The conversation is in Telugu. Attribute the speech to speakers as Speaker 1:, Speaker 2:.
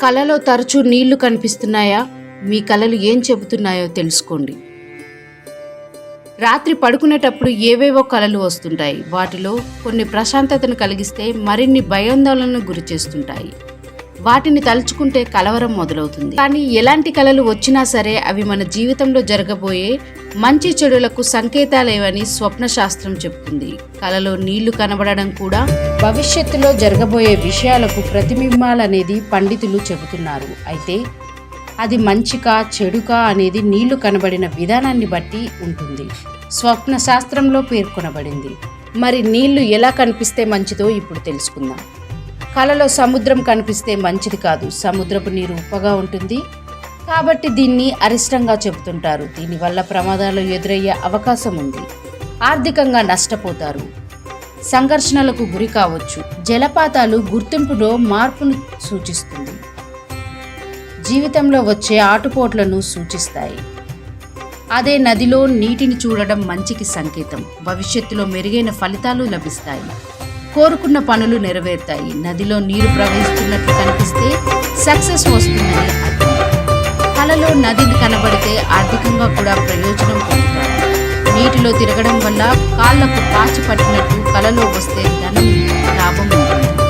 Speaker 1: కలలో తరచూ నీళ్లు కనిపిస్తున్నాయా? మీ కలలు ఏం చెబుతున్నాయో తెలుసుకోండి. రాత్రి పడుకునేటప్పుడు ఏవేవో కలలు వస్తుంటాయి. వాటిలో కొన్ని ప్రశాంతతను కలిగిస్తే, మరిన్ని భయాందోళనకు గురి చేస్తుంటాయి. వాటిని తలుచుకుంటే కలవరం మొదలవుతుంది. కానీ ఎలాంటి కలలు వచ్చినా సరే అవి మన జీవితంలో జరగబోయే మంచి చెడులకు సంకేతాలేవని స్వప్న శాస్త్రం చెప్తుంది. కలలో నీళ్లు కనబడడం కూడా భవిష్యత్తులో జరగబోయే విషయాలకు ప్రతిబింబాలనేది పండితులు చెబుతున్నారు. అయితే అది మంచికా చెడుకా అనేది నీళ్లు కనబడిన విధానాన్ని బట్టి ఉంటుంది. స్వప్న శాస్త్రంలో పేర్కొనబడింది. మరి నీళ్లు ఎలా కనిపిస్తే మంచిదో ఇప్పుడు తెలుసుకుందాం. కలలో సముద్రం కనిపిస్తే మంచిది కాదు. సముద్రపు నీరు ఉప్పగా ఉంటుంది కాబట్టి దీన్ని అరిష్టంగా చెబుతుంటారు. దీనివల్ల ప్రమాదాలు ఎదురయ్యే అవకాశం ఉంది. ఆర్థికంగా నష్టపోతారు. సంఘర్షణలకు గురి కావచ్చు. జలపాతాలు గుర్తింపులో మార్పును సూచిస్తుంది. జీవితంలో వచ్చే ఆటుపోట్లను సూచిస్తాయి. అదే నదిలో నీటిని చూడడం మంచికి సంకేతం. భవిష్యత్తులో మెరుగైన ఫలితాలు లభిస్తాయి. కోరుకున్న పనులు నెరవేరుతాయి. నదిలో నీరు ప్రవహిస్తున్నట్లు కనిపిస్తే సక్సెస్ వస్తుందని అర్థం. కలలో నది కనబడితే ఆర్థికంగా కూడా ప్రయోజనం పొందుతారు. నీటిలో తిరగడం వల్ల కాళ్లకు పాచి పట్టినట్టు కలలో వస్తే ధనం లాభం ఉంటుంది.